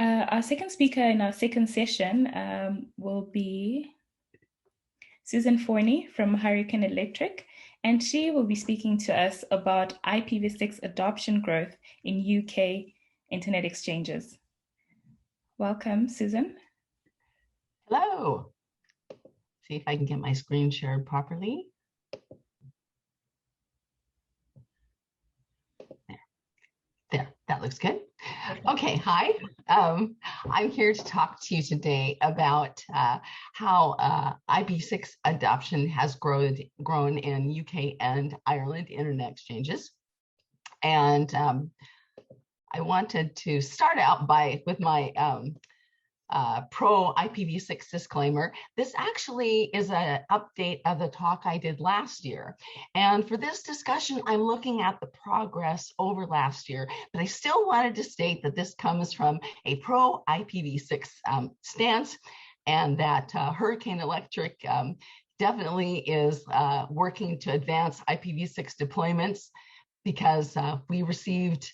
Our second speaker in our second session will be Susan Forney from Hurricane Electric, and she will be speaking to us about IPv6 adoption growth in UK internet exchanges. Welcome, Susan. Hello. See if I can get my screen shared properly. There, that looks good. Okay, hi. I'm here to talk to you today about how IPv6 adoption has grown in UK and Ireland internet exchanges. And I wanted to start out with my pro IPv6 disclaimer. This actually is an update of the talk I did last year. And for this discussion, I'm looking at the progress over last year, but I still wanted to state that this comes from a pro IPv6 stance, and that Hurricane Electric definitely is working to advance IPv6 deployments, because we received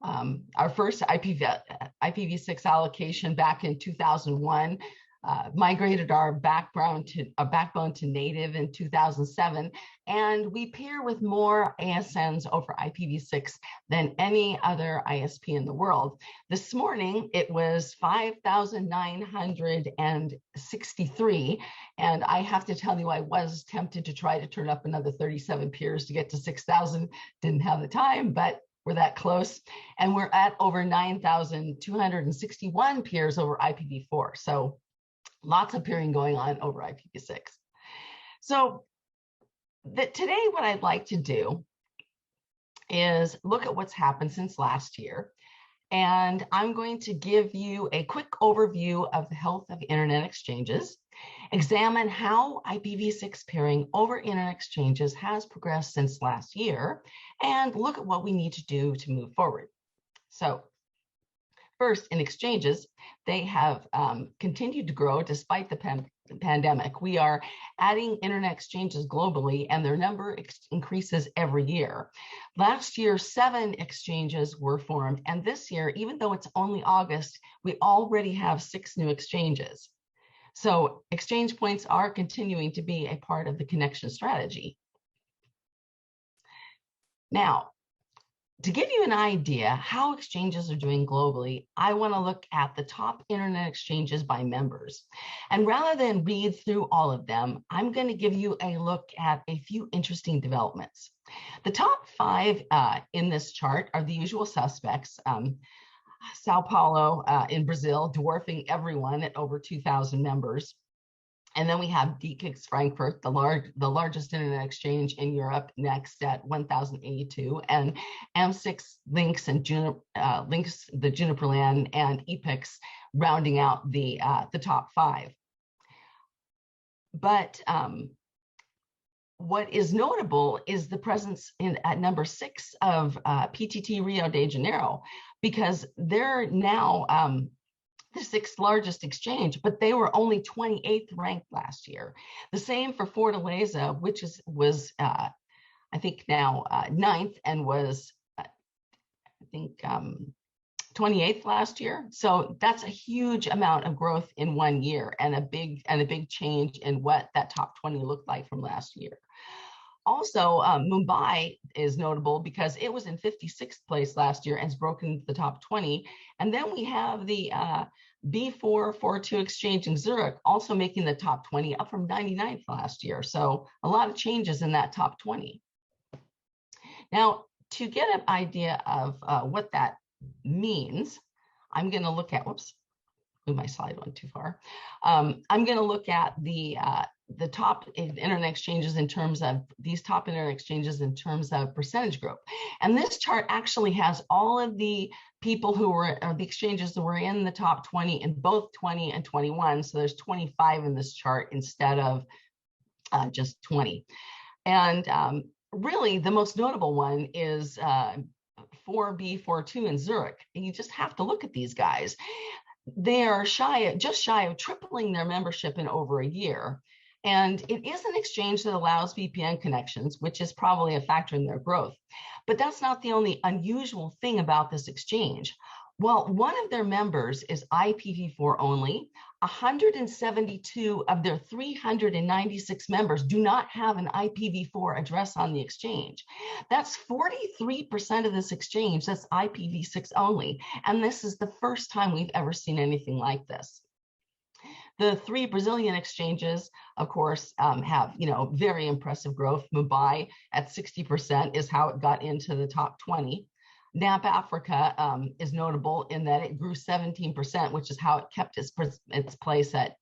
our first IPv6 allocation back in 2001, migrated our backbone to native in 2007, and we pair with more ASNs over IPv6 than any other ISP in the world. This morning, it was 5,963, and I have to tell you, I was tempted to try to turn up another 37 peers to get to 6,000. Didn't have the time, but we're that close, and we're at over 9,261 peers over IPv4. So lots of peering going on over IPv6. So today, what I'd like to do is look at what's happened since last year. And I'm going to give you a quick overview of the health of internet exchanges, examine how IPv6 pairing over internet exchanges has progressed since last year, and look at what we need to do to move forward. So first, in exchanges, they have continued to grow despite the pandemic. We are adding internet exchanges globally, and their number increases every year. Last year, 7 exchanges were formed, and this year, even though it's only August, we already have 6 new exchanges. So exchange points are continuing to be a part of the connection strategy. Now, to give you an idea how exchanges are doing globally, I want to look at the top internet exchanges by members. And rather than read through all of them, I'm going to give you a look at a few interesting developments. The top 5 in this chart are the usual suspects. Sao Paulo in Brazil, dwarfing everyone at over 2,000 members. And then we have DKIX Frankfurt, the largest internet exchange in Europe, next at 1,082, and M6 Links and the Juniperland, and EPIX rounding out the top 5. But what is notable is the presence at number 6 of PTT Rio de Janeiro, because they're now the 6th largest exchange, but they were only 28th ranked last year. The same for Fortaleza, which was I think now 9th, and was I think 28th last year. So that's a huge amount of growth in 1 year, and a big change in what that top 20 looked like from last year. Also, Mumbai is notable because it was in 56th place last year and has broken the top 20. And then we have the B442 exchange in Zurich also making the top 20, up from 99th last year. So a lot of changes in that top 20. Now, to get an idea of what that means, I'm going to look at, whoops, move my slide went too far. I'm going to look at the top internet exchanges in terms of percentage group. And this chart actually has all of the people who were, the exchanges that were in the top 20 in both 20 and 21. So there's 25 in this chart instead of just 20. And really the most notable one is 4B42 in Zurich. And you just have to look at these guys. They are just shy of tripling their membership in over a year. And it is an exchange that allows VPN connections, which is probably a factor in their growth. But that's not the only unusual thing about this exchange. Well, one of their members is IPv4 only. 172 of their 396 members do not have an IPv4 address on the exchange. That's 43% of this exchange that's IPv6 only. And this is the first time we've ever seen anything like this. The 3 Brazilian exchanges, of course, have very impressive growth. Mumbai at 60% is how it got into the top 20. NAP Africa is notable in that it grew 17%, which is how it kept its place at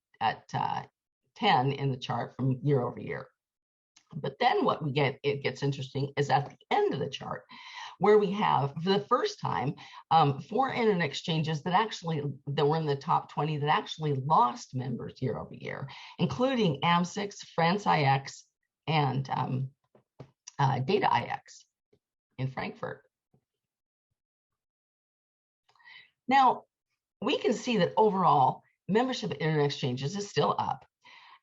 10 in the chart from year over year. But then what we get, it gets interesting, is at the end of the chart, where we have, for the first time, 4 internet exchanges that were in the top 20 that actually lost members year over year, including AM6, France IX, and Data IX in Frankfurt. Now, we can see that overall, membership of internet exchanges is still up.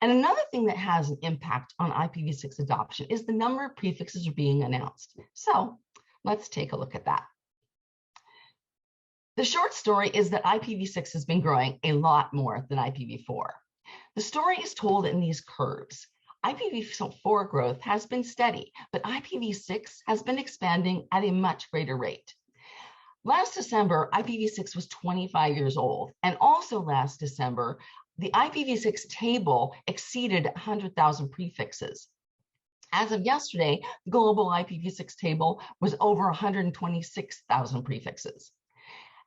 And another thing that has an impact on IPv6 adoption is the number of prefixes are being announced. So let's take a look at that. The short story is that IPv6 has been growing a lot more than IPv4. The story is told in these curves. IPv4 growth has been steady, but IPv6 has been expanding at a much greater rate. Last December, IPv6 was 25 years old, and also last December, the IPv6 table exceeded 100,000 prefixes. As of yesterday, the global IPv6 table was over 126,000 prefixes.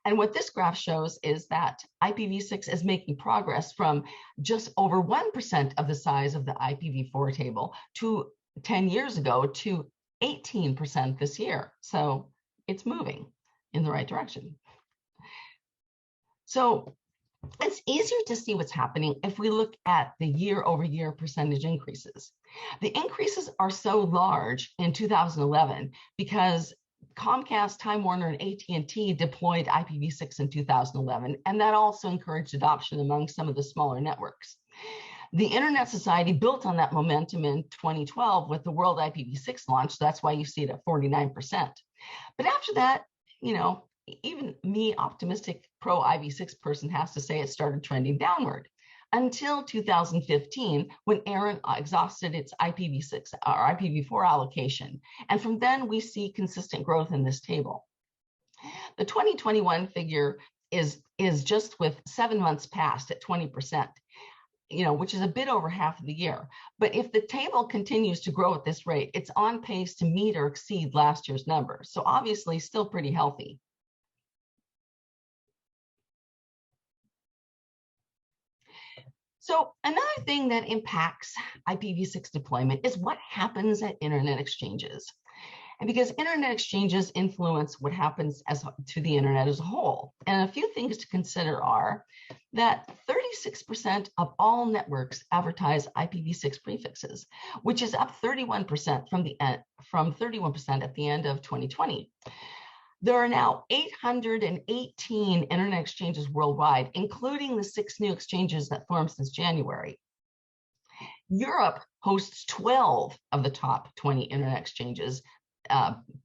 And what this graph shows is that IPv6 is making progress from just over 1% of the size of the IPv4 table to 10 years ago to 18% this year. So it's moving in the right direction. So it's easier to see what's happening if we look at the year-over-year percentage increases. The increases are so large in 2011 because Comcast, Time Warner, and AT&T deployed IPv6 in 2011, and that also encouraged adoption among some of the smaller networks. The Internet Society built on that momentum in 2012 with the World IPv6 launch, so that's why you see it at 49%. But after that, even me, optimistic pro-IPv6 person, has to say it started trending downward until 2015, when ARIN exhausted its IPv6 or IPv4 allocation. And from then, we see consistent growth in this table. The 2021 figure is just with 7 months past at 20%, which is a bit over half of the year. But if the table continues to grow at this rate, it's on pace to meet or exceed last year's numbers. So obviously still pretty healthy. So another thing that impacts IPv6 deployment is what happens at internet exchanges. And because internet exchanges influence what happens to the internet as a whole. And a few things to consider are that 36% of all networks advertise IPv6 prefixes, which is up 31% from 31% at the end of 2020. There are now 818 internet exchanges worldwide, including the 6 new exchanges that formed since January. Europe hosts 12 of the top 20 internet exchanges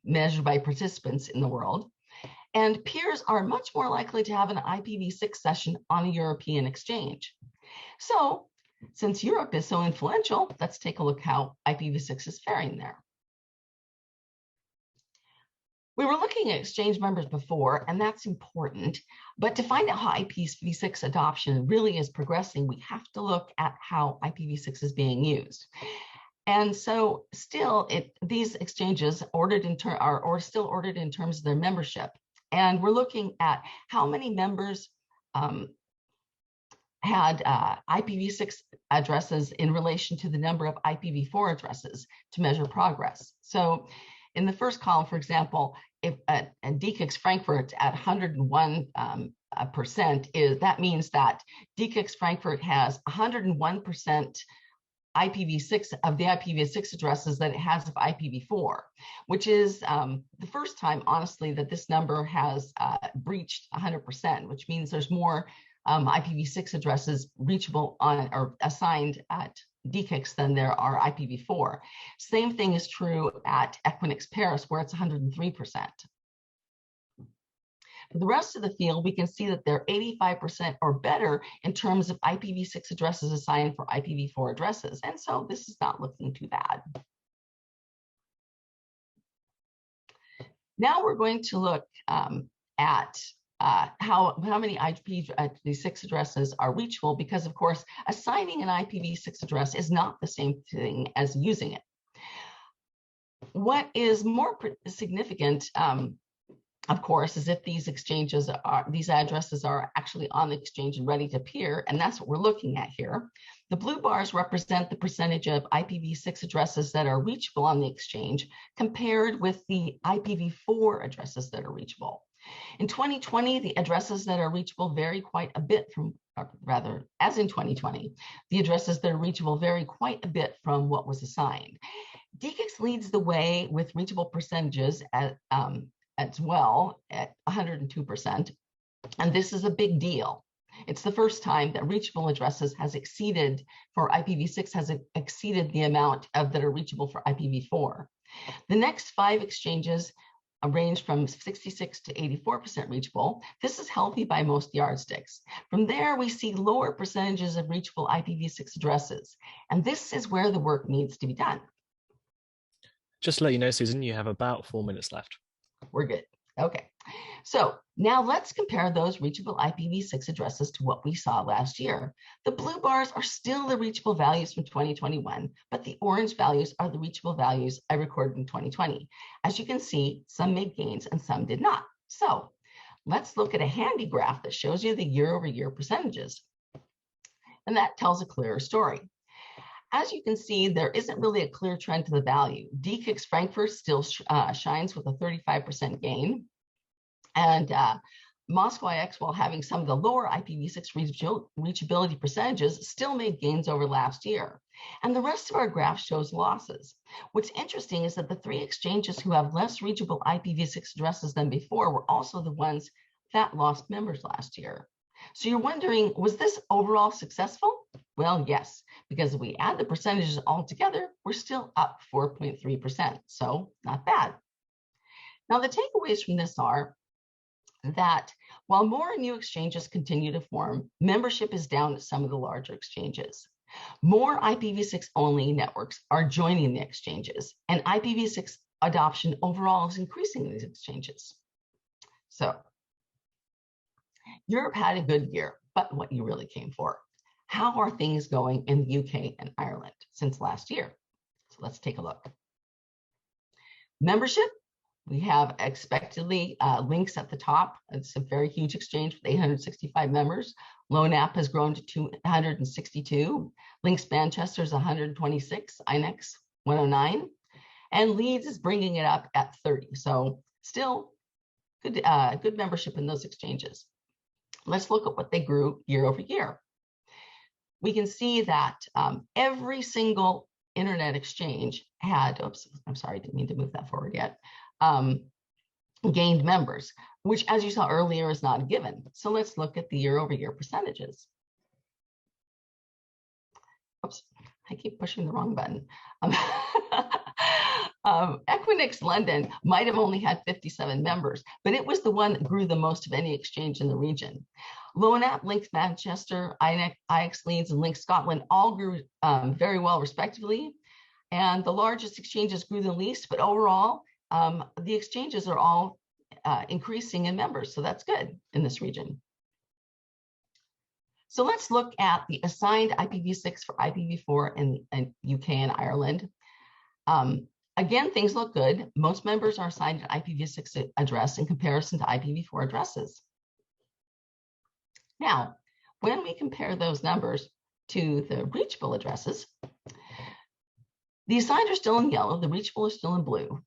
measured by participants in the world. And peers are much more likely to have an IPv6 session on a European exchange. So since Europe is so influential, let's take a look how IPv6 is faring there. We were looking at exchange members before, and that's important. But to find out how IPv6 adoption really is progressing, we have to look at how IPv6 is being used. And so still, these exchanges are still ordered in terms of their membership. And we're looking at how many members had IPv6 addresses in relation to the number of IPv4 addresses to measure progress. So in the first column, for example, if DKIX Frankfurt at 101%, that means that DKIX Frankfurt has 101% IPv6 of the IPv6 addresses that it has of IPv4, which is the first time, honestly, that this number has breached 100%, which means there's more IPv6 addresses reachable on or assigned at DKIX than there are IPv4. Same thing is true at Equinix Paris, where it's 103%. For the rest of the field, we can see that they're 85% or better in terms of IPv6 addresses assigned for IPv4 addresses. And so this is not looking too bad. Now we're going to look at how many IPv6 addresses are reachable, because of course, assigning an IPv6 address is not the same thing as using it. What is more significant, of course, is if these addresses are actually on the exchange and ready to appear, and that's what we're looking at here. The blue bars represent the percentage of IPv6 addresses that are reachable on the exchange compared with the IPv4 addresses that are reachable. In 2020, the addresses that are reachable vary quite a bit from, or rather, as in 2020, the addresses that are reachable vary quite a bit from what was assigned. DKIX leads the way with reachable percentages as well at 102%, and this is a big deal. It's the first time that reachable addresses has exceeded, for IPv6, has exceeded the amount that are reachable for IPv4. The next 5 exchanges range from 66 to 84% reachable. This is healthy by most yardsticks. From there, we see lower percentages of reachable IPv6 addresses, and this is where the work needs to be done. Just to let you know, Susan, you have about 4 minutes left. We're good. Okay. So now let's compare those reachable IPv6 addresses to what we saw last year. The blue bars are still the reachable values from 2021, but the orange values are the reachable values I recorded in 2020. As you can see, some made gains and some did not. So let's look at a handy graph that shows you the year-over-year percentages. And that tells a clearer story. As you can see, there isn't really a clear trend to the value. DKIX Frankfurt still shines with a 35% gain. And Moscow IX, while having some of the lower IPv6 reachability percentages, still made gains over last year. And the rest of our graph shows losses. What's interesting is that the 3 exchanges who have less reachable IPv6 addresses than before were also the ones that lost members last year. So you're wondering, was this overall successful? Well, yes, because if we add the percentages all together, we're still up 4.3%, so not bad. Now, the takeaways from this are that while more new exchanges continue to form, membership is down at some of the larger exchanges. More IPv6 only networks are joining the exchanges, and IPv6 adoption overall is increasing in these exchanges. So Europe had a good year, but what you really came for. How are things going in the UK and Ireland since last year? So let's take a look. Membership, we have expectedly links at the top. It's a very huge exchange with 865 members. LoanApp has grown to 262. Links Manchester is 126. INEX 109. And Leeds is bringing it up at 30. So still good membership in those exchanges. Let's look at what they grew year over year. We can see that every single internet exchange had, oops, I'm sorry, I didn't mean to move that forward yet, gained members, which, as you saw earlier, is not a given. So let's look at the year over year percentages. Oops, I keep pushing the wrong button. Equinix London might have only had 57 members, but it was the one that grew the most of any exchange in the region. LoanApp, Links Manchester, IX Leeds, and Links Scotland all grew very well respectively. And the largest exchanges grew the least, but overall, the exchanges are all increasing in members. So that's good in this region. So let's look at the assigned IPv6 for IPv4 in UK and Ireland. Again, things look good. Most members are assigned an IPv6 address in comparison to IPv4 addresses. Now, when we compare those numbers to the reachable addresses, the assigned are still in yellow, the reachable are still in blue,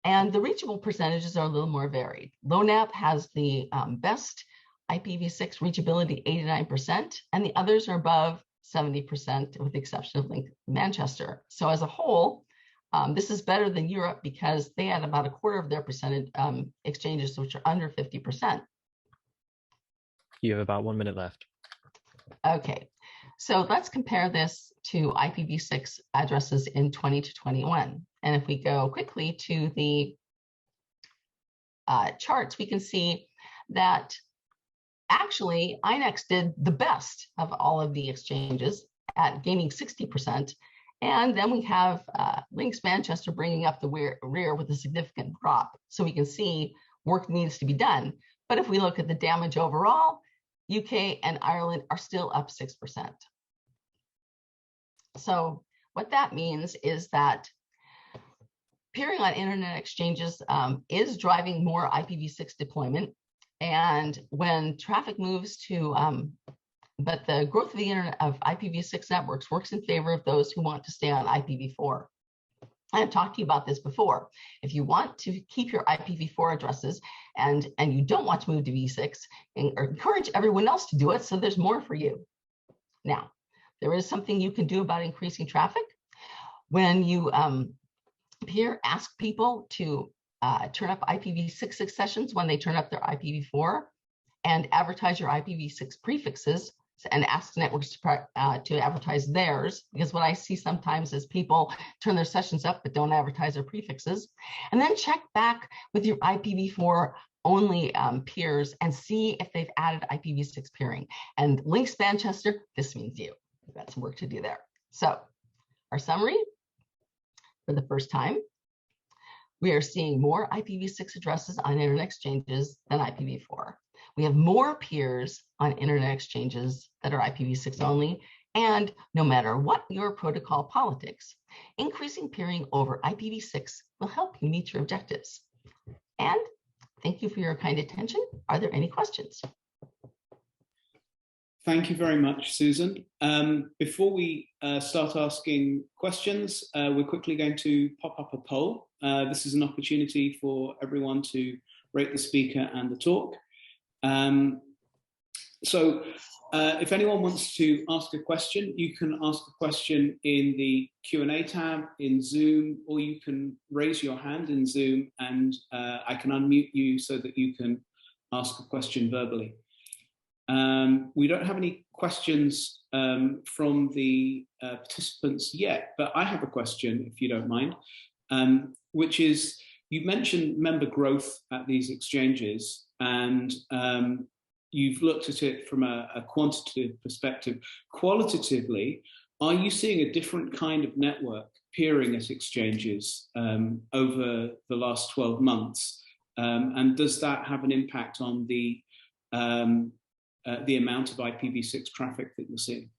and the reachable percentages are a little more varied. LoanApp has the best IPv6 reachability, 89%, and the others are above 70% with the exception of Link Manchester. So as a whole, this is better than Europe because they had about a quarter of their percentage exchanges which are under 50%. You have about 1 minute left. Okay, so let's compare this to IPv6 addresses in 20 to 21. And if we go quickly to the charts, we can see that actually INEX did the best of all of the exchanges at gaining 60%. And then we have Links Manchester bringing up the rear with a significant drop. So we can see work needs to be done. But if we look at the damage overall, UK and Ireland are still up 6%. So what that means is that peering on internet exchanges is driving more IPv6 deployment. And when traffic moves to, but the growth of the internet of IPv6 networks works in favor of those who want to stay on IPv4. I've talked to you about this before. If you want to keep your IPv4 addresses and you don't want to move to v6, encourage everyone else to do it so there's more for you. Now, there is something you can do about increasing traffic. When you ask people to turn up IPv6 sessions when they turn up their IPv4 and advertise your IPv6 prefixes and ask networks to advertise theirs, because what I see sometimes is people turn their sessions up but don't advertise their prefixes, and then check back with your IPv4 only peers and see if they've added IPv6 peering. And Links Manchester, this means you. We've got some work to do there. So our summary, for the first time, we are seeing more IPv6 addresses on internet exchanges than IPv4. We have more peers on internet exchanges that are IPv6 only, and no matter what your protocol politics, increasing peering over IPv6 will help you meet your objectives. And thank you for your kind attention. Are there any questions? Thank you very much, Susan. Before we start asking questions, we're quickly going to pop up a poll. This is an opportunity for everyone to rate the speaker and the talk. If anyone wants to ask a question, you can ask a question in the Q&A tab in Zoom, or you can raise your hand in Zoom and I can unmute you so that you can ask a question verbally. We don't have any questions from the participants yet, but I have a question, if you don't mind, which is, you mentioned member growth at these exchanges, and you've looked at it from a quantitative perspective. Qualitatively, are you seeing a different kind of network peering at exchanges over the last 12 months? And does that have an impact on the amount of IPv6 traffic that you're seeing?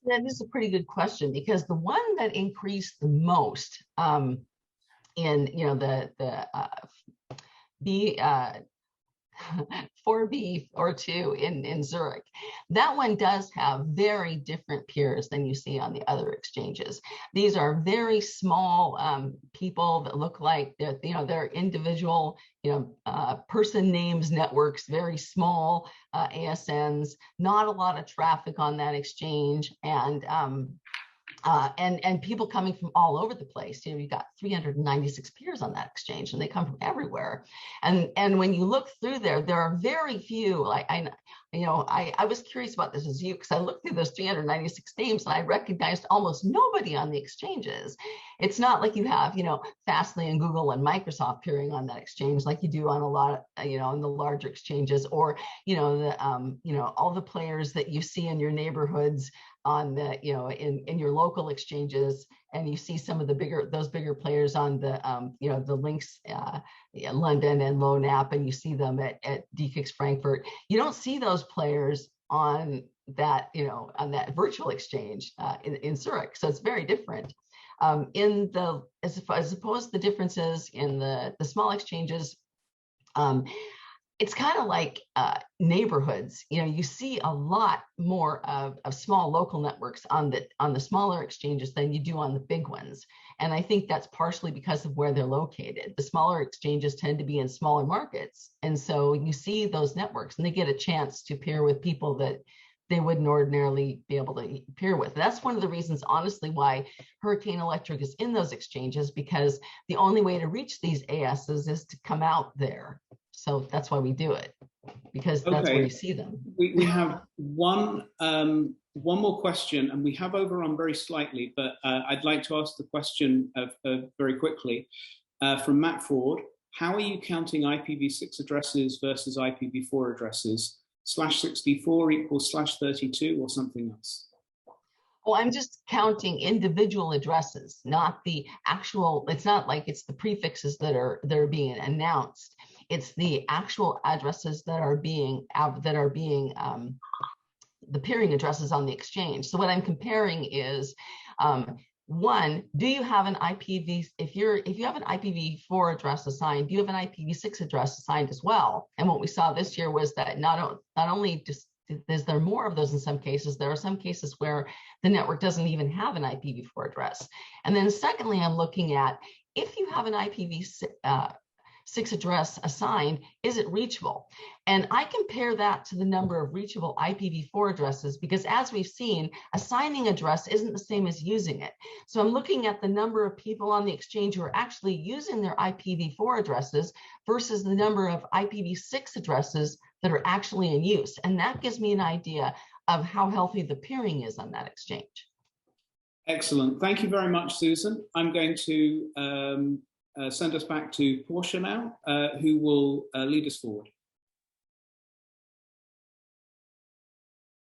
That is a pretty good question, because the one that increased the most in the 4B or 2 in Zurich, that one does have very different peers than you see on the other exchanges. These are very small people that look like they're individual person names networks, very small ASNs, not a lot of traffic on that exchange, and people coming from all over the place. You've got 396 peers on that exchange, and they come from everywhere. And when you look through there are very few. I was curious about this as you, because I looked through those 396 names and I recognized almost nobody on the exchanges. It's not like you have, Fastly and Google and Microsoft peering on that exchange like you do on a lot, in the larger exchanges, or, all the players that you see in your neighborhoods on the, in your local exchanges, and you see some of those bigger players on the, the Links London and LoNapp, and you see them at DFIX Frankfurt. You don't see those players on that, on that virtual exchange in Zurich. So it's very different. As opposed to the differences in the small exchanges, it's kind of like neighborhoods. You see a lot more of small local networks on the smaller exchanges than you do on the big ones. And I think that's partially because of where they're located. The smaller exchanges tend to be in smaller markets. And so you see those networks and they get a chance to peer with people that they wouldn't ordinarily be able to peer with. That's one of the reasons, honestly, why Hurricane Electric is in those exchanges, because the only way to reach these ASs is to come out there. So that's why we do it, because that's where you see them. We have one more question, and we have overrun very slightly, but I'd like to ask the question very quickly from Matt Ford. how are you counting IPv6 addresses versus IPv4 addresses? /64 equals /32 or something else? Well, I'm just counting individual addresses, not the actual. It's not like it's the prefixes that are being announced. It's the actual addresses that are being the peering addresses on the exchange. So what I'm comparing is, one, do you have an if you have an IPv4 address assigned, do you have an IPv6 address assigned as well? And what we saw this year was that not only just is there more of those in some cases, there are some cases where the network doesn't even have an IPv4 address. And then secondly, I'm looking at, if you have an IPv6 address assigned, is it reachable? And I compare that to the number of reachable IPv4 addresses, because as we've seen, assigning address isn't the same as using it. So I'm looking at the number of people on the exchange who are actually using their IPv4 addresses versus the number of IPv6 addresses that are actually in use. And that gives me an idea of how healthy the peering is on that exchange. Excellent. Thank you very much, Susan. I'm going to send us back to Portia now, who will lead us forward.